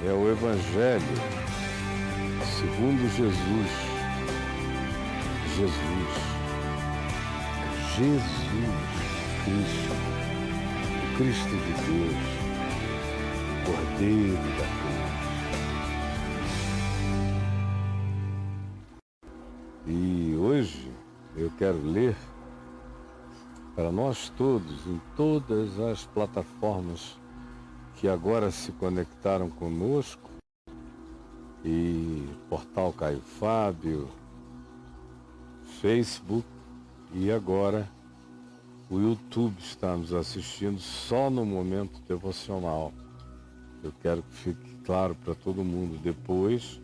é o Evangelho segundo Jesus. Jesus Cristo, o Cristo de Deus, o Cordeiro da cruz. E hoje eu quero ler para nós todos, em todas as plataformas que agora se conectaram conosco, e Portal Caio Fábio, Facebook e agora o YouTube está nos assistindo só no momento devocional. Eu quero que fique claro para todo mundo. Depois,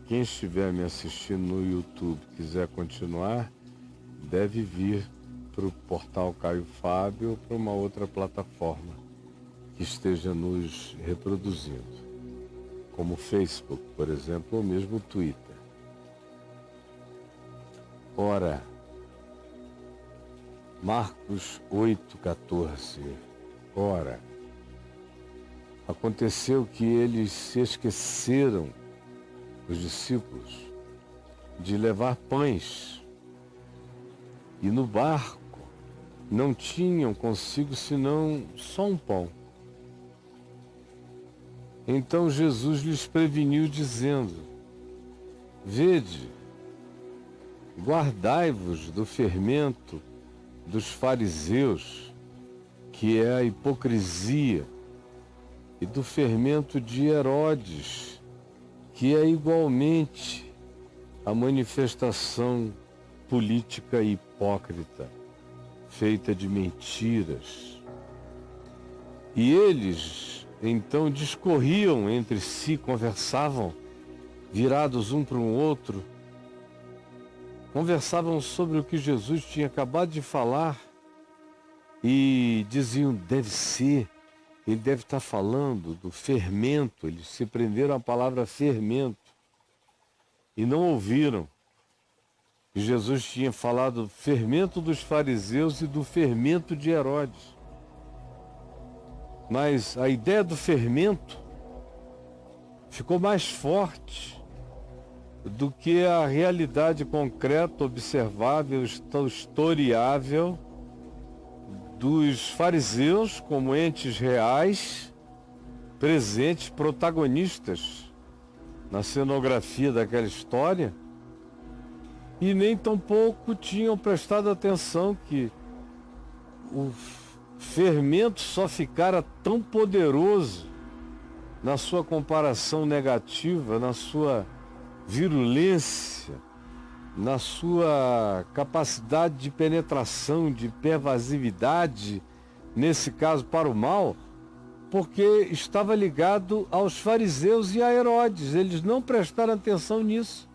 quem estiver me assistindo no YouTube quiser continuar, deve vir para o Portal Caio Fábio ou para uma outra plataforma que esteja nos reproduzindo, como o Facebook, por exemplo, ou mesmo o Twitter. Ora, Marcos 8,14. Ora, aconteceu que eles se esqueceram, os discípulos, de levar pães, e no barco não tinham consigo senão só um pão. Então Jesus lhes preveniu, dizendo: Vede, guardai-vos do fermento dos fariseus, que é a hipocrisia, e do fermento de Herodes, que é igualmente a manifestação política e hipócrita, feita de mentiras. E eles então discorriam entre si, conversavam, virados um para o outro, conversavam sobre o que Jesus tinha acabado de falar e diziam: deve ser, ele deve estar falando do fermento. Eles se prenderam à palavra fermento e não ouviram que Jesus tinha falado do fermento dos fariseus e do fermento de Herodes. Mas a ideia do fermento ficou mais forte do que a realidade concreta, observável, historiável dos fariseus como entes reais, presentes, protagonistas na cenografia daquela história, e nem tampouco tinham prestado atenção que o fermento só ficara tão poderoso na sua comparação negativa, na sua virulência, na sua capacidade de penetração, de pervasividade, nesse caso para o mal, porque estava ligado aos fariseus e a Herodes. Eles não prestaram atenção nisso.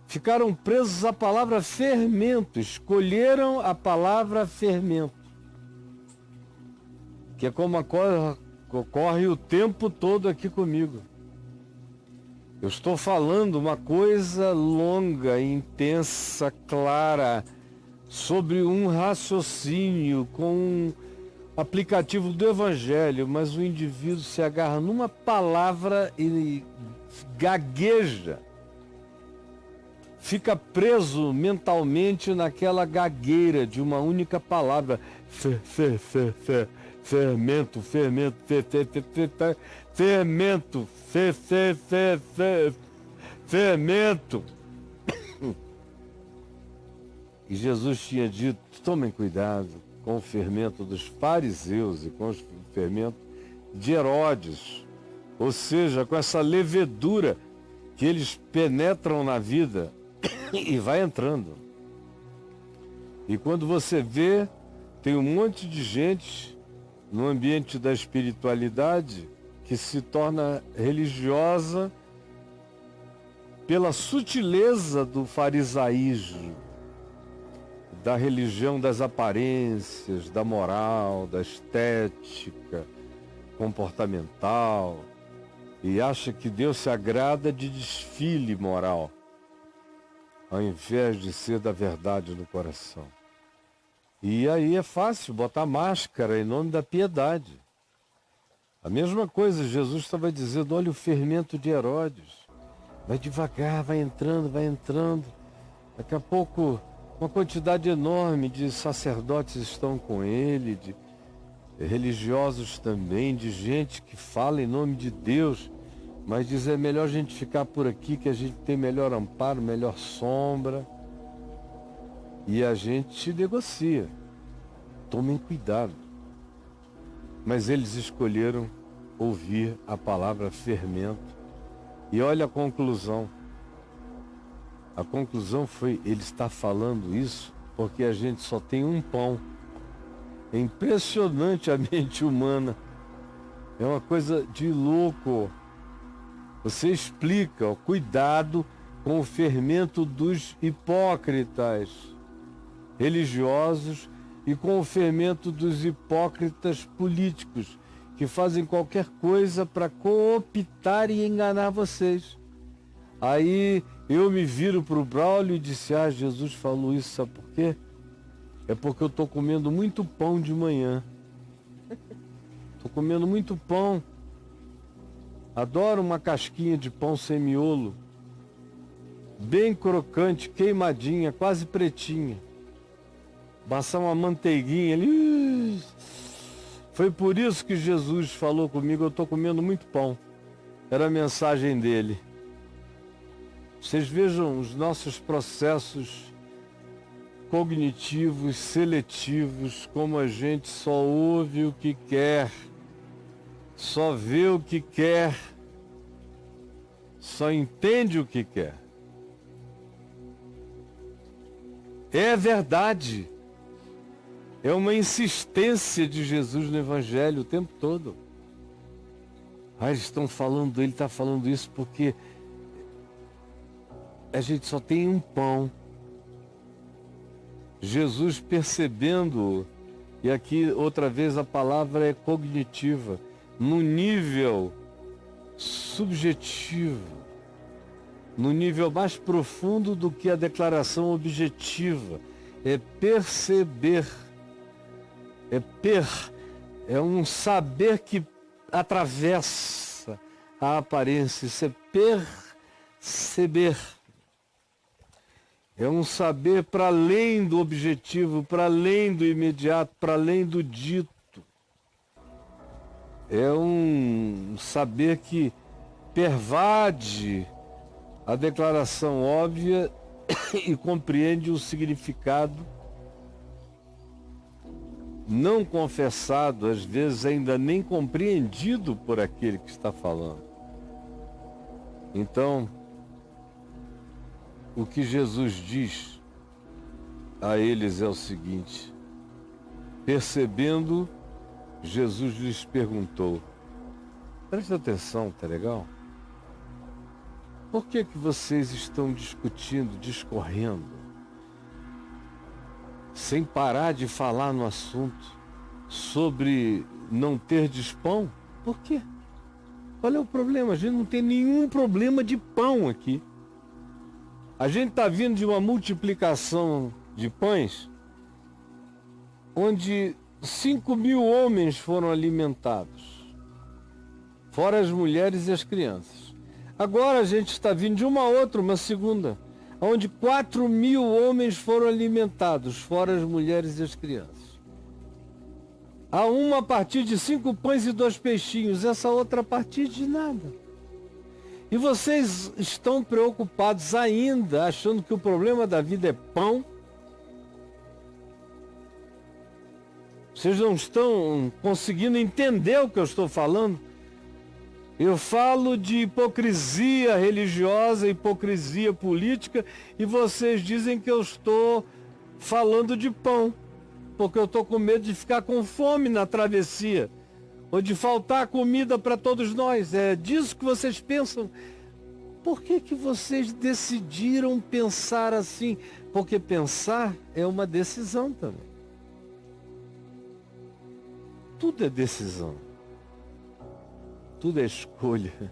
Ficaram presos à palavra fermento, escolheram a palavra fermento, que é como ocorre o tempo todo aqui comigo. Eu estou falando uma coisa longa, intensa, clara, sobre um raciocínio com um aplicativo do Evangelho, mas o indivíduo se agarra numa palavra e gagueja. Fica preso mentalmente naquela gagueira de uma única palavra. Fermento, fermento. E Jesus tinha dito: tomem cuidado com o fermento dos fariseus e com o fermento de Herodes, ou seja, com essa levedura que eles penetram na vida e vai entrando. E quando você vê, tem um monte de gente no ambiente da espiritualidade que se torna religiosa pela sutileza do farisaísmo, da religião das aparências, da moral, da estética comportamental, e acha que Deus se agrada de desfile moral, ao invés de ser da verdade no coração. E aí é fácil botar máscara em nome da piedade. A mesma coisa, Jesus estava dizendo, olha o fermento de Herodes. Vai devagar, vai entrando, vai entrando. Daqui a pouco, uma quantidade enorme de sacerdotes estão com ele, de religiosos também, de gente que fala em nome de Deus, mas diz, é melhor a gente ficar por aqui, que a gente tem melhor amparo, melhor sombra. E a gente negocia. Tomem cuidado. Mas eles escolheram ouvir a palavra fermento. E olha a conclusão. A conclusão foi, ele está falando isso porque a gente só tem um pão. É impressionante a mente humana. É uma coisa de louco. Você explica, ó, cuidado com o fermento dos hipócritas religiosos e com o fermento dos hipócritas políticos, que fazem qualquer coisa para cooptar e enganar vocês. Aí eu me viro para o Braulio e disse, Jesus falou isso, sabe por quê? É porque eu estou comendo muito pão de manhã. Estou comendo muito pão. Adoro uma casquinha de pão sem miolo. Bem crocante, queimadinha, quase pretinha. Passar uma manteiguinha ali. Foi por isso que Jesus falou comigo, eu estou comendo muito pão. Era a mensagem dele. Vocês vejam os nossos processos cognitivos, seletivos, como a gente só ouve o que quer, só vê o que quer, só entende o que quer. É verdade. É uma insistência de Jesus no Evangelho o tempo todo. Eles estão falando, ele está falando isso porque a gente só tem um pão. Jesus percebendo, e aqui outra vez a palavra é cognitiva, no nível subjetivo, no nível mais profundo do que a declaração objetiva, é perceber. É um saber que atravessa a aparência, isso é perceber. É um saber para além do objetivo, para além do imediato, para além do dito. É um saber que pervade a declaração óbvia e compreende o significado não confessado, às vezes ainda nem compreendido por aquele que está falando. Então, o que Jesus diz a eles é o seguinte: percebendo, Jesus lhes perguntou, presta atenção, tá legal? Por que vocês estão discutindo, discorrendo, sem parar de falar no assunto sobre não ter pão? Por quê? Qual é o problema? A gente não tem nenhum problema de pão aqui. A gente está vindo de uma multiplicação de pães, onde 5.000 homens foram alimentados, fora as mulheres e as crianças. Agora a gente está vindo de uma segunda, onde 4.000 homens foram alimentados, fora as mulheres e as crianças. Há uma a partir de 5 pães e 2 peixinhos, essa outra a partir de nada. E vocês estão preocupados ainda, achando que o problema da vida é pão? Vocês não estão conseguindo entender o que eu estou falando? Eu falo de hipocrisia religiosa, hipocrisia política, e vocês dizem que eu estou falando de pão, porque eu estou com medo de ficar com fome na travessia, ou de faltar comida para todos nós. É disso que vocês pensam. Por que vocês decidiram pensar assim? Porque pensar é uma decisão também. Tudo é decisão. Tudo é escolha.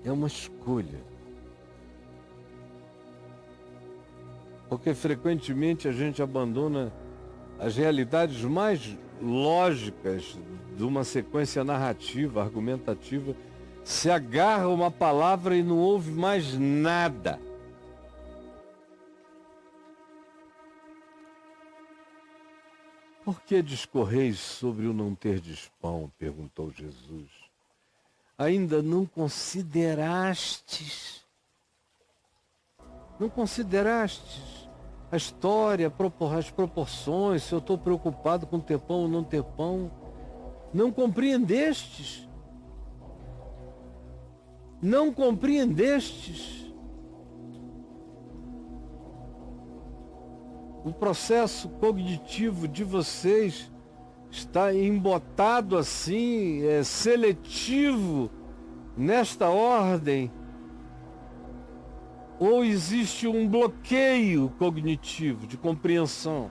É uma escolha. Porque frequentemente a gente abandona as realidades mais lógicas de uma sequência narrativa, argumentativa, se agarra uma palavra e não ouve mais nada. Por que discorreis sobre o não terdes pão? Perguntou Jesus. Ainda não considerastes? Não considerastes a história, as proporções, se eu estou preocupado com ter pão ou não ter pão? Não compreendestes? Não compreendestes? O processo cognitivo de vocês está embotado assim, seletivo, nesta ordem? Ou existe um bloqueio cognitivo de compreensão?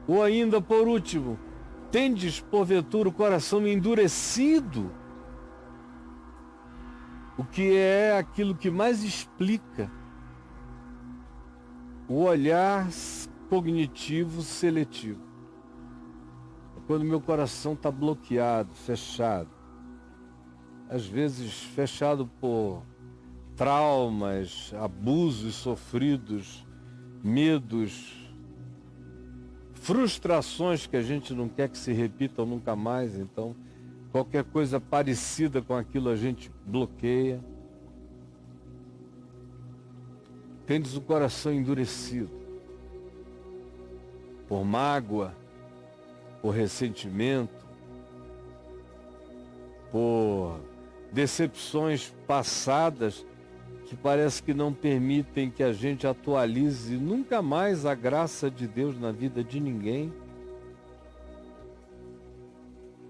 Ou ainda, por último, tendes porventura o coração endurecido? O que é aquilo que mais explica o olhar cognitivo seletivo. É quando meu coração está bloqueado, fechado. Às vezes fechado por traumas, abusos sofridos, medos, frustrações que a gente não quer que se repitam nunca mais. Então, qualquer coisa parecida com aquilo a gente bloqueia. Tendes o coração endurecido por mágoa, por ressentimento, por decepções passadas que parece que não permitem que a gente atualize nunca mais a graça de Deus na vida de ninguém.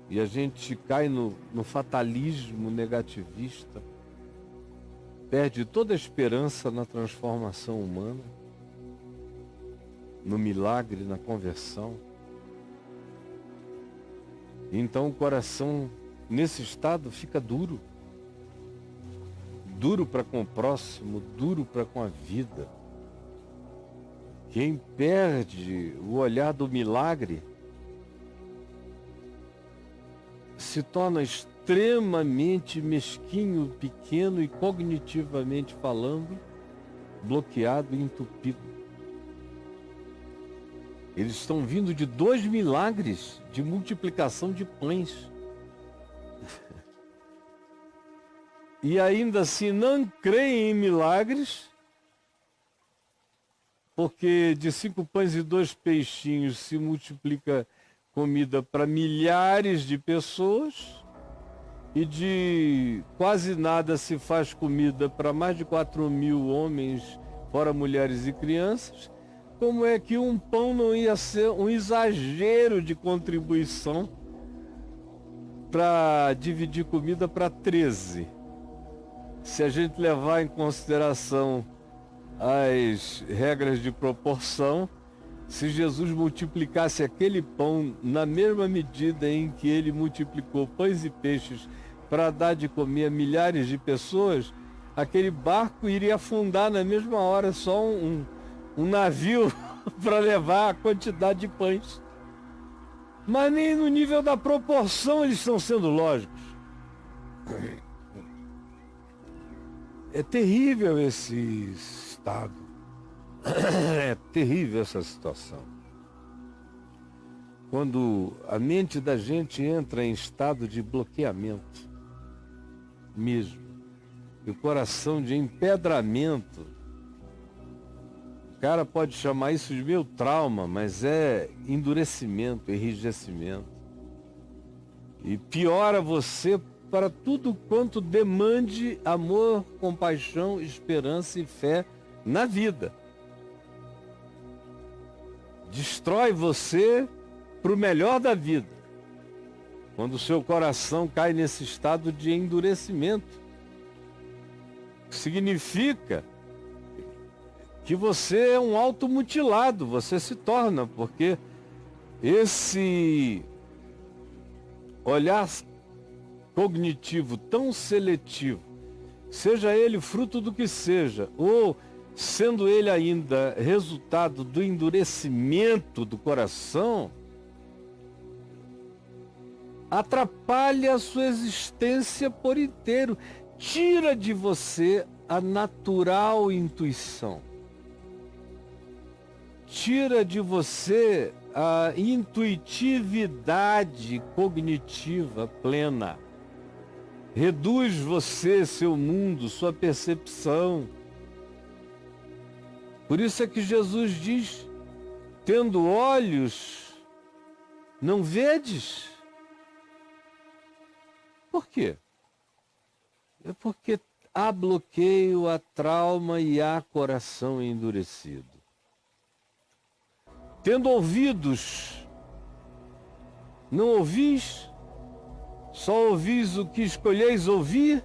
E a gente cai no fatalismo negativista, perde toda a esperança na transformação humana, no milagre, na conversão. Então o coração, nesse estado, fica duro. Duro para com o próximo, duro para com a vida. Quem perde o olhar do milagre se torna extremamente mesquinho, pequeno e cognitivamente falando, bloqueado e entupido. Eles estão vindo de 2 milagres de multiplicação de pães. E ainda assim não creem em milagres, porque de 5 pães e 2 peixinhos se multiplica comida para milhares de pessoas, e de quase nada se faz comida para mais de 4.000 homens, fora mulheres e crianças. Como é que um pão não ia ser um exagero de contribuição para dividir comida para 13? Se a gente levar em consideração as regras de proporção, se Jesus multiplicasse aquele pão na mesma medida em que ele multiplicou pães e peixes para dar de comer a milhares de pessoas, aquele barco iria afundar na mesma hora, só um navio para levar a quantidade de pães. Mas nem no nível da proporção eles estão sendo lógicos. É terrível esse estado. É terrível essa situação. Quando a mente da gente entra em estado de bloqueamento mesmo, e o coração de empedramento, o cara pode chamar isso de meu trauma, mas é endurecimento, enrijecimento. E piora você para tudo quanto demande amor, compaixão, esperança e fé na vida. Destrói você para o melhor da vida, quando o seu coração cai nesse estado de endurecimento. Significa que você é um automutilado, você se torna, porque esse olhar cognitivo tão seletivo, seja ele fruto do que seja, ou sendo ele ainda resultado do endurecimento do coração, atrapalha a sua existência por inteiro, tira de você a natural intuição, tira de você a intuitividade cognitiva plena, reduz você, seu mundo, sua percepção. Por isso é que Jesus diz: tendo olhos, não vedes. Por quê? É porque há bloqueio, há trauma e há coração endurecido. Tendo ouvidos, não ouvis, só ouvis o que escolheis ouvir.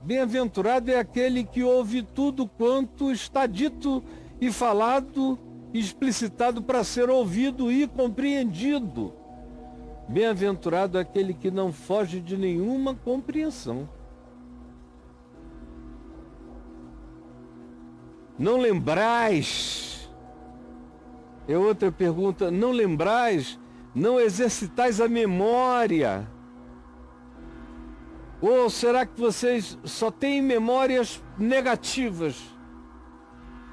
Bem-aventurado é aquele que ouve tudo quanto está dito e falado, explicitado para ser ouvido e compreendido. Bem-aventurado é aquele que não foge de nenhuma compreensão. Não lembrais, é outra pergunta, não lembrais, não exercitais a memória? Ou será que vocês só têm memórias negativas?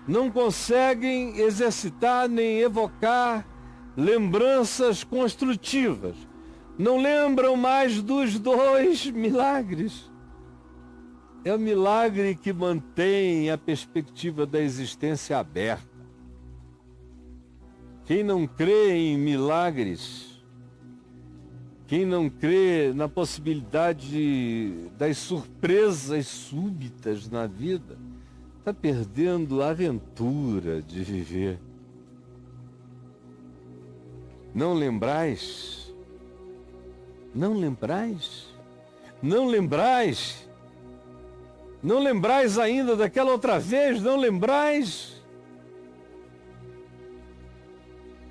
Não conseguem exercitar nem evocar lembranças construtivas? Não lembram mais dos 2 milagres? É o milagre que mantém a perspectiva da existência aberta. Quem não crê em milagres, quem não crê na possibilidade das surpresas súbitas na vida, está perdendo a aventura de viver. Não lembrais? Não lembrais? Não lembrais? Não lembrais ainda daquela outra vez? Não lembrais?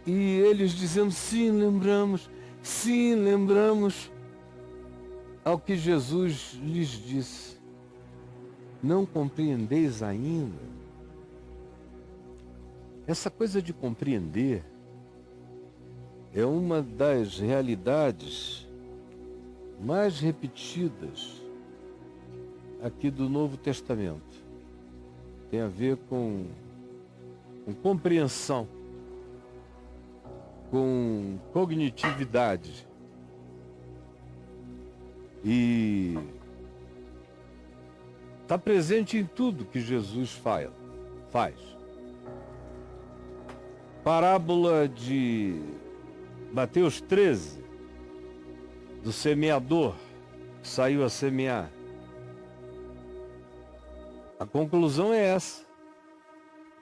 E eles dizendo: sim, lembramos. Sim, lembramos. Ao que Jesus lhes disse: não compreendeis ainda? Essa coisa de compreender é uma das realidades mais repetidas aqui do Novo Testamento. Tem a ver com compreensão, com cognitividade. E está presente em tudo que Jesus faz. Parábola de Mateus 13, do semeador que saiu a semear. A conclusão é essa.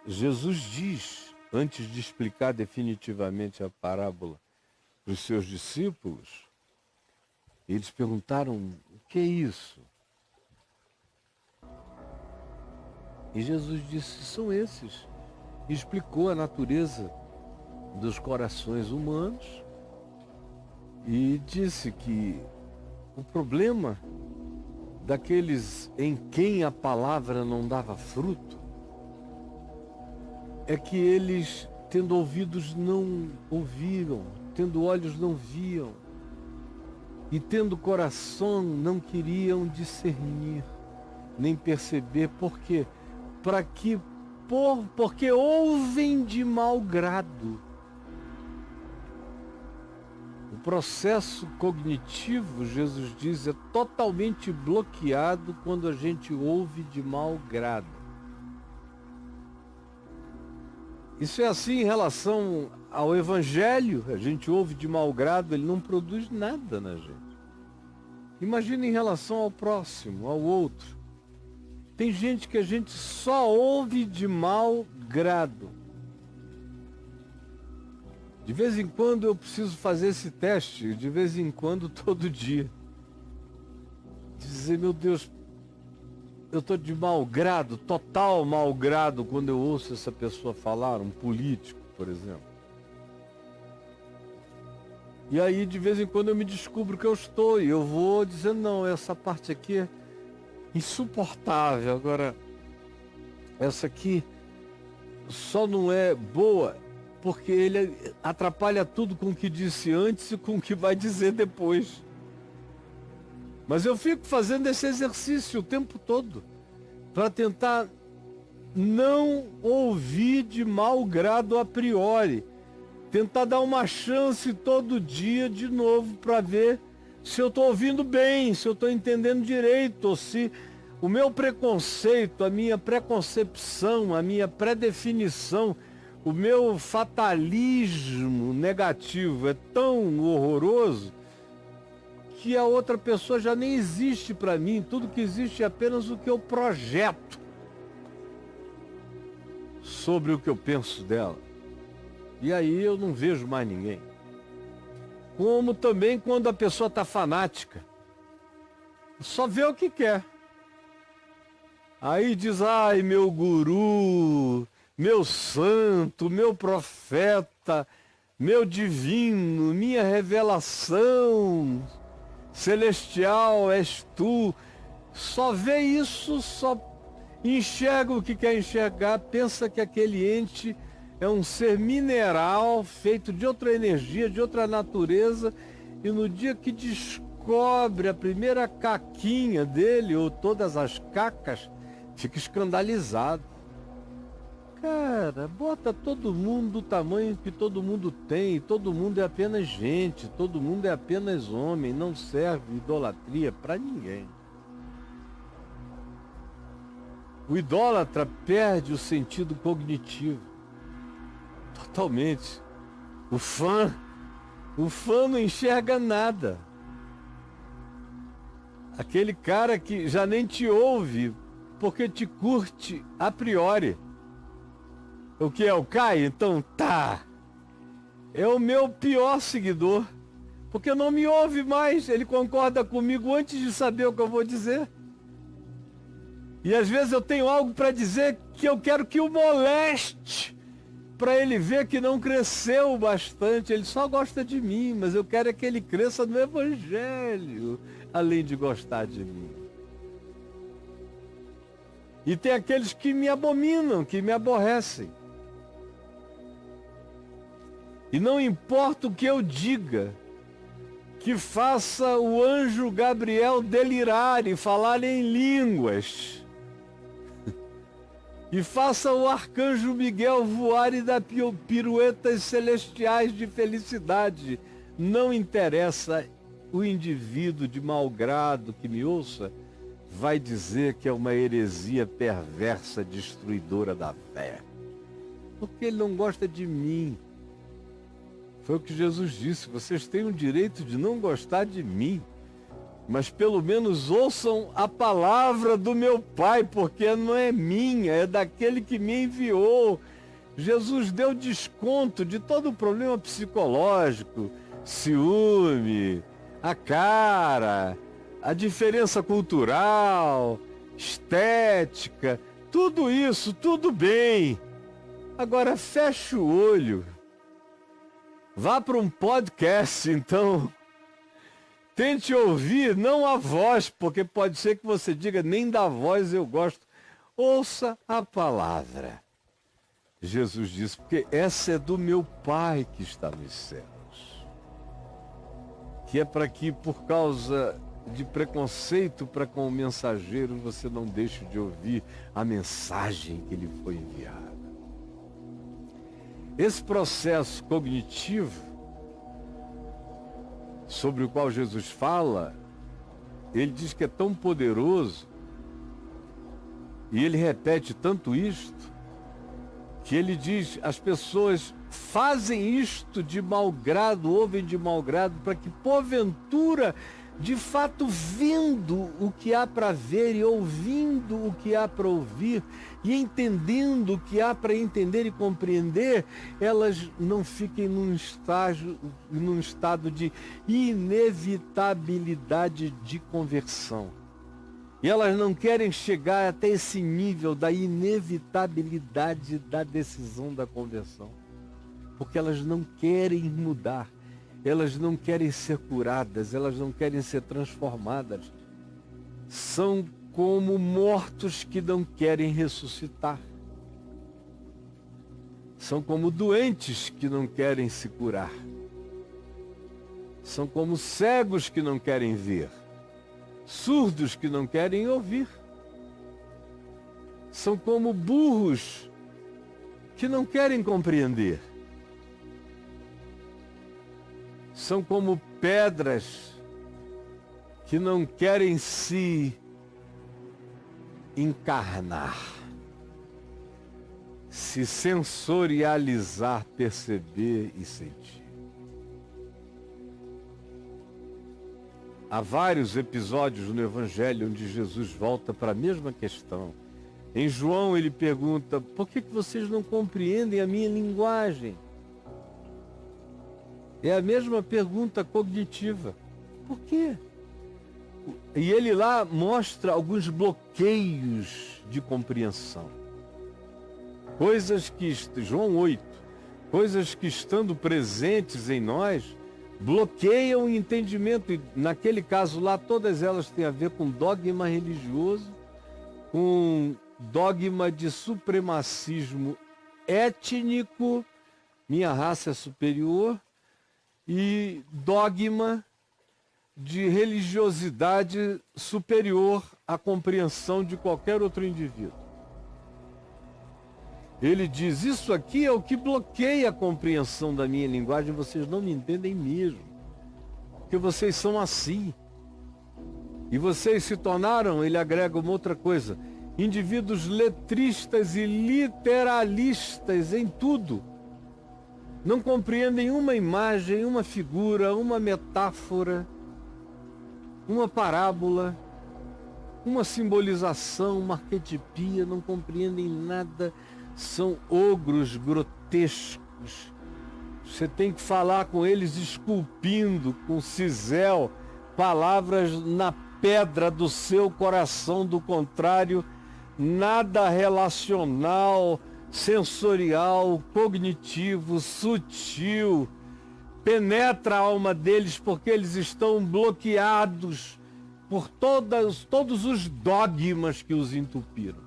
Jesus diz, antes de explicar definitivamente a parábola para os seus discípulos, eles perguntaram: o que é isso? E Jesus disse: são esses. E explicou a natureza dos corações humanos e disse que o problema daqueles em quem a palavra não dava fruto é que eles, tendo ouvidos, não ouviram, tendo olhos, não viam, e tendo coração, não queriam discernir, nem perceber. Por quê? Porque ouvem de mau grado. O processo cognitivo, Jesus diz, é totalmente bloqueado quando a gente ouve de mau grado. Isso é assim em relação ao Evangelho. A gente ouve de mau grado, ele não produz nada na gente. Imagina em relação ao próximo, ao outro. Tem gente que a gente só ouve de mau grado. De vez em quando eu preciso fazer esse teste, de vez em quando, todo dia. Dizer: meu Deus, eu estou de mau grado, total mau grado, quando eu ouço essa pessoa falar, um político, por exemplo. E aí, de vez em quando, eu me descubro que eu estou, e eu vou dizendo: não, essa parte aqui é insuportável. Agora, essa aqui só não é boa porque ele atrapalha tudo com o que disse antes e com o que vai dizer depois. Mas eu fico fazendo esse exercício o tempo todo para tentar não ouvir de mau grado a priori. Tentar dar uma chance todo dia de novo para ver se eu estou ouvindo bem, se eu estou entendendo direito, ou se o meu preconceito, a minha preconcepção, a minha predefinição, o meu fatalismo negativo é tão horroroso que a outra pessoa já nem existe para mim. Tudo que existe é apenas o que eu projeto sobre o que eu penso dela. E aí eu não vejo mais ninguém. Como também quando a pessoa está fanática. Só vê o que quer. Aí diz, ai, meu guru, meu santo, meu profeta, meu divino, minha revelação celestial és tu. Só vê isso, só enxerga o que quer enxergar, pensa que aquele ente é um ser mineral feito de outra energia, de outra natureza, e no dia que descobre a primeira caquinha dele, ou todas as cacas, fica escandalizado. Cara, bota todo mundo do tamanho que todo mundo tem, todo mundo é apenas gente, todo mundo é apenas homem, não serve idolatria para ninguém. O idólatra perde o sentido cognitivo. Totalmente. O fã não enxerga nada. Aquele cara que já nem te ouve porque te curte a priori. O que é o Caio? Então tá. É o meu pior seguidor. Porque não me ouve mais. Ele concorda comigo antes de saber o que eu vou dizer. E às vezes eu tenho algo para dizer que eu quero que o moleste, para ele ver que não cresceu bastante. Ele só gosta de mim, mas eu quero é que ele cresça no Evangelho, além de gostar de mim. E tem aqueles que me abominam, que me aborrecem. E não importa o que eu diga, que faça o anjo Gabriel delirar e falar em línguas. E faça o arcanjo Miguel voar e dar piruetas celestiais de felicidade. Não interessa, o indivíduo de mau grado que me ouça vai dizer que é uma heresia perversa, destruidora da fé. Porque ele não gosta de mim. Foi o que Jesus disse, vocês têm o direito de não gostar de mim, mas pelo menos ouçam a palavra do meu Pai, porque não é minha, é daquele que me enviou. Jesus deu desconto de todo o problema psicológico, ciúme, a cara, a diferença cultural, estética, tudo isso, tudo bem. Agora fecha o olho. Vá para um podcast, então. Tente ouvir, não a voz, porque pode ser que você diga, nem da voz eu gosto. Ouça a palavra. Jesus disse, porque essa é do meu Pai que está nos céus. Que é para que, por causa de preconceito para com o mensageiro, você não deixe de ouvir a mensagem que lhe foi enviada. Esse processo cognitivo, sobre o qual Jesus fala, ele diz que é tão poderoso, e ele repete tanto isto, que ele diz, as pessoas fazem isto de mau grado, ouvem de mau grado, para que porventura, de fato, vendo o que há para ver e ouvindo o que há para ouvir e entendendo o que há para entender e compreender, elas não fiquem num estado de inevitabilidade de conversão. E elas não querem chegar até esse nível da inevitabilidade da decisão da conversão, porque elas não querem mudar. Elas não querem ser curadas, elas não querem ser transformadas. São como mortos que não querem ressuscitar. São como doentes que não querem se curar. São como cegos que não querem ver. Surdos que não querem ouvir. São como burros que não querem compreender. São como pedras que não querem se encarnar, se sensorializar, perceber e sentir. Há vários episódios no Evangelho onde Jesus volta para a mesma questão. Em João ele pergunta: por que vocês não compreendem a minha linguagem? É a mesma pergunta cognitiva. Por quê? E ele lá mostra alguns bloqueios de compreensão. Coisas que, João 8, coisas que estando presentes em nós, bloqueiam o entendimento. E naquele caso lá, todas elas têm a ver com dogma religioso, com dogma de supremacismo étnico, minha raça é superior, e dogma de religiosidade superior à compreensão de qualquer outro indivíduo. Ele diz: isso aqui é o que bloqueia a compreensão da minha linguagem, vocês não me entendem mesmo, porque vocês são assim. E vocês se tornaram, ele agrega uma outra coisa, indivíduos letristas e literalistas em tudo. Não compreendem uma imagem, uma figura, uma metáfora, uma parábola, uma simbolização, uma arquetipia, não compreendem nada, são ogros grotescos. Você tem que falar com eles esculpindo com cisel palavras na pedra do seu coração, do contrário, nada relacional, sensorial, cognitivo, sutil, penetra a alma deles, porque eles estão bloqueados por todos os dogmas que os entupiram.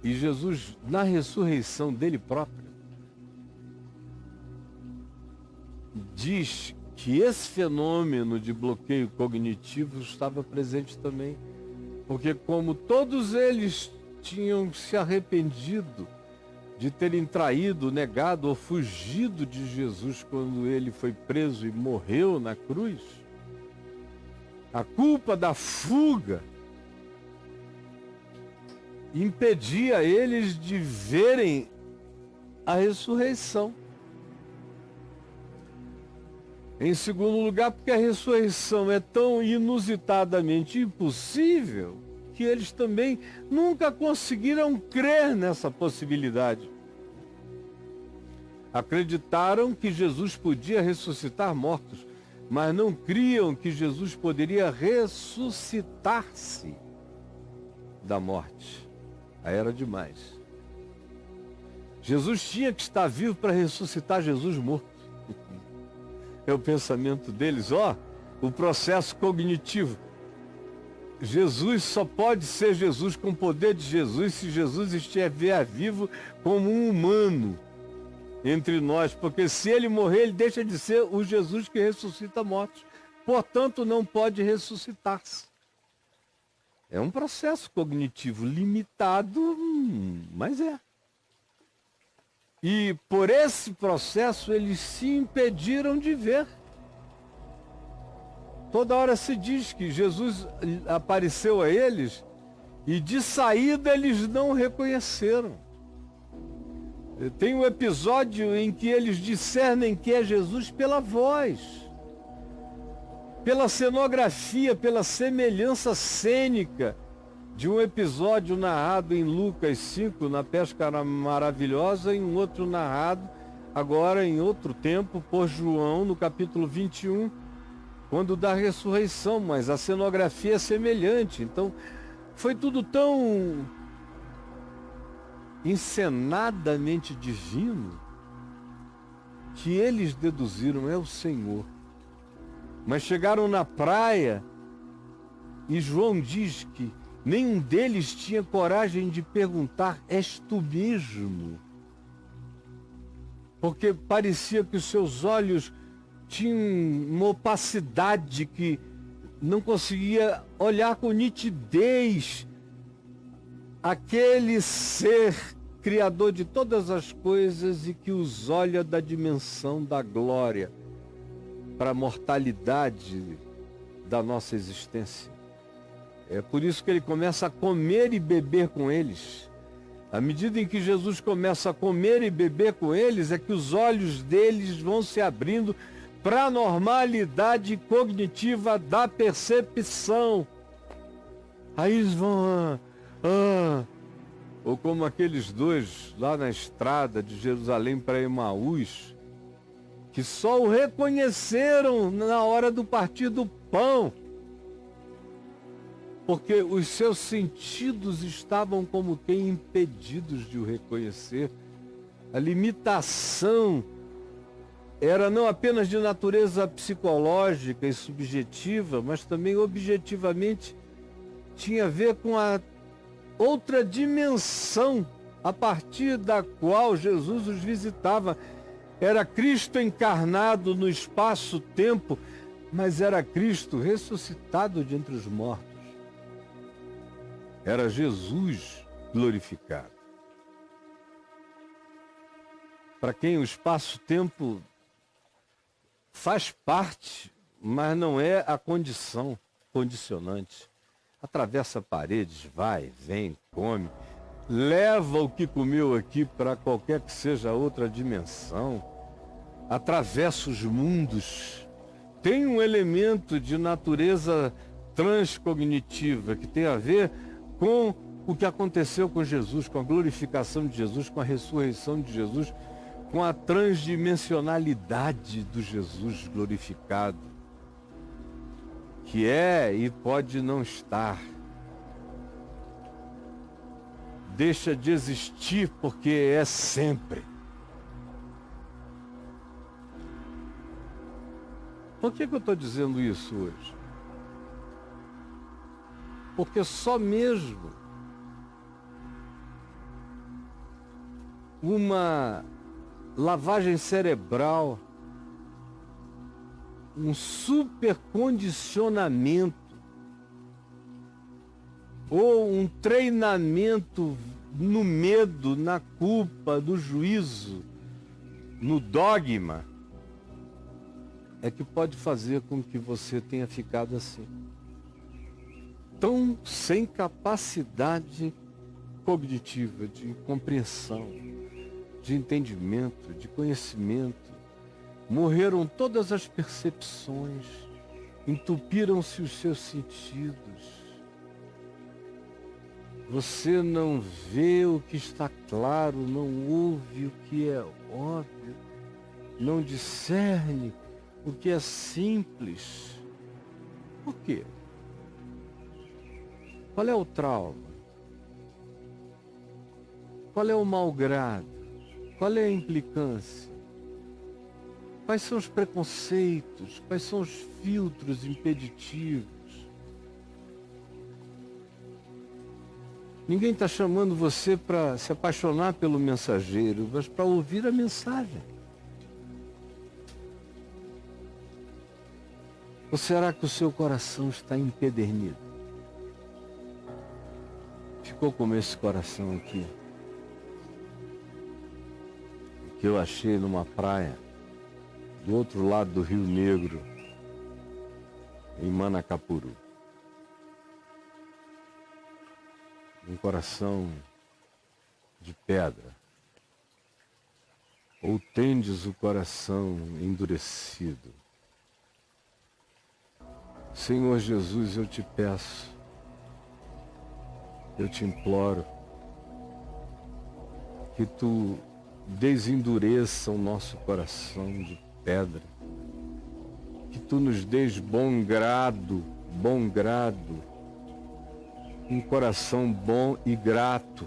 E Jesus, na ressurreição dele próprio, diz que esse fenômeno de bloqueio cognitivo estava presente também. Porque como todos eles tinham se arrependido de terem traído, negado ou fugido de Jesus quando ele foi preso e morreu na cruz, a culpa da fuga impedia eles de verem a ressurreição. Em segundo lugar, porque a ressurreição é tão inusitadamente impossível que eles também nunca conseguiram crer nessa possibilidade. Acreditaram que Jesus podia ressuscitar mortos, mas não criam que Jesus poderia ressuscitar-se da morte. Aí era demais. Jesus tinha que estar vivo para ressuscitar Jesus morto. É o pensamento deles, o processo cognitivo. Jesus só pode ser Jesus com o poder de Jesus se Jesus estiver vivo como um humano entre nós, porque se ele morrer, ele deixa de ser o Jesus que ressuscita mortos. Portanto, não pode ressuscitar-se. É um processo cognitivo limitado, mas é. E por esse processo eles se impediram de ver. Toda hora se diz que Jesus apareceu a eles e de saída eles não reconheceram. Tem um episódio em que eles discernem que é Jesus pela voz, pela cenografia, pela semelhança cênica de um episódio narrado em Lucas 5, na pesca maravilhosa, e um outro narrado agora em outro tempo por João, no capítulo 21, quando da ressurreição, mas a cenografia é semelhante. Então, foi tudo tão encenadamente divino que eles deduziram: é o Senhor. Mas chegaram na praia e João diz que Nenhum deles tinha coragem de perguntar: és tu mesmo? Porque parecia que os seus olhos tinham uma opacidade que não conseguia olhar com nitidez aquele ser criador de todas as coisas e que os olha da dimensão da glória para a mortalidade da nossa existência. É por isso que ele começa a comer e beber com eles. À medida em que Jesus começa a comer e beber com eles, é que os olhos deles vão se abrindo para a normalidade cognitiva da percepção. Aí eles vão... Ou como aqueles dois lá na estrada de Jerusalém para Emaús, que só o reconheceram na hora do partir do pão, porque os seus sentidos estavam como quem impedidos de o reconhecer. A limitação era não apenas de natureza psicológica e subjetiva, mas também objetivamente tinha a ver com a outra dimensão a partir da qual Jesus os visitava. Era Cristo encarnado no espaço-tempo, mas era Cristo ressuscitado de entre os mortos. Era Jesus glorificado. Para quem o espaço-tempo faz parte, mas não é a condição condicionante. Atravessa paredes, vai, vem, come, leva o que comeu aqui para qualquer que seja outra dimensão, atravessa os mundos. Tem um elemento de natureza transcognitiva que tem a ver com o que aconteceu com Jesus, com a glorificação de Jesus, com a ressurreição de Jesus, com a transdimensionalidade do Jesus glorificado, que é e pode não estar. Deixa de existir porque é sempre. Por que eu estou dizendo isso hoje? Porque só mesmo uma lavagem cerebral, um supercondicionamento ou um treinamento no medo, na culpa, no juízo, no dogma, é que pode fazer com que você tenha ficado assim, tão sem capacidade cognitiva, de compreensão, de entendimento, de conhecimento. Morreram todas as percepções, entupiram-se os seus sentidos. Você não vê o que está claro, não ouve o que é óbvio, não discerne o que é simples. Por quê? Qual é o trauma? Qual é o malgrado? Qual é a implicância? Quais são os preconceitos? Quais são os filtros impeditivos? Ninguém está chamando você para se apaixonar pelo mensageiro, mas para ouvir a mensagem. Ou será que o seu coração está empedernido? Ficou como esse coração aqui, que eu achei numa praia do outro lado do Rio Negro, em Manacapuru. Um coração de pedra. Ou tendes o coração endurecido? Senhor Jesus, eu te peço, eu te imploro, que tu desendureça o nosso coração de pedra, que tu nos dês bom grado, um coração bom e grato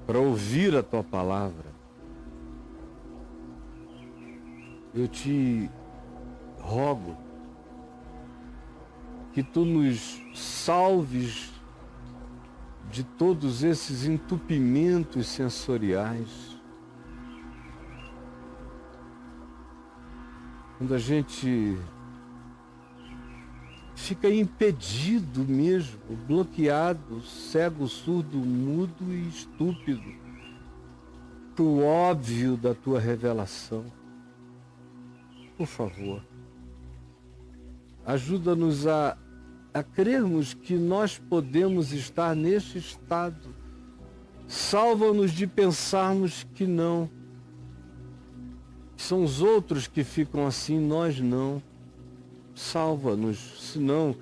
para ouvir a tua palavra. Eu te rogo que tu nos salves de todos esses entupimentos sensoriais. Quando a gente fica impedido mesmo, bloqueado, cego, surdo, mudo e estúpido pro óbvio da tua revelação. Por favor, ajuda-nos a crermos que nós podemos estar neste estado. Salva-nos de pensarmos que não. São os outros que ficam assim, nós não. Salva-nos, senão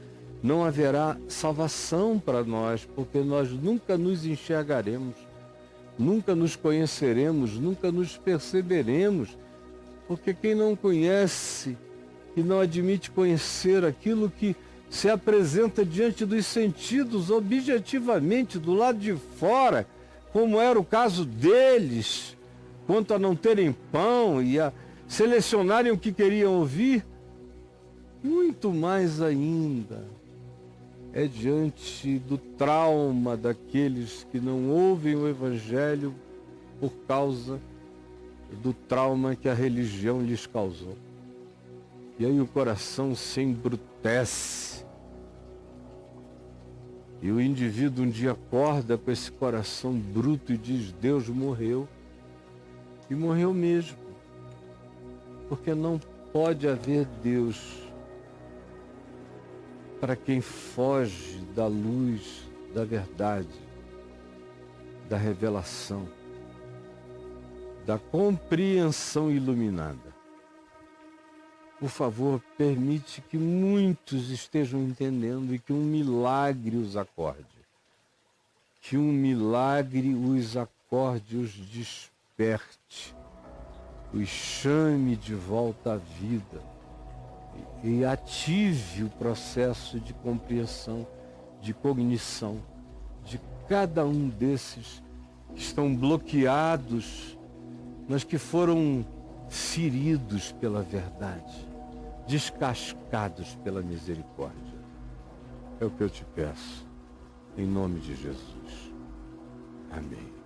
não haverá salvação para nós, porque nós nunca nos enxergaremos, nunca nos conheceremos, nunca nos perceberemos, porque quem não conhece e não admite conhecer aquilo que se apresenta diante dos sentidos objetivamente, do lado de fora, como era o caso deles, quanto a não terem pão e a selecionarem o que queriam ouvir, muito mais ainda é diante do trauma daqueles que não ouvem o Evangelho por causa do trauma que a religião lhes causou. E aí o coração se embrutece. E o indivíduo um dia acorda com esse coração bruto e diz: Deus morreu. E morreu mesmo. Porque não pode haver Deus para quem foge da luz, da verdade, da revelação, da compreensão iluminada. Por favor, permite que muitos estejam entendendo e que um milagre os acorde. Que um milagre os acorde, os desperte, os chame de volta à vida e ative o processo de compreensão, de cognição de cada um desses que estão bloqueados, mas que foram feridos pela verdade, descascados pela misericórdia. É o que eu te peço, em nome de Jesus. Amém.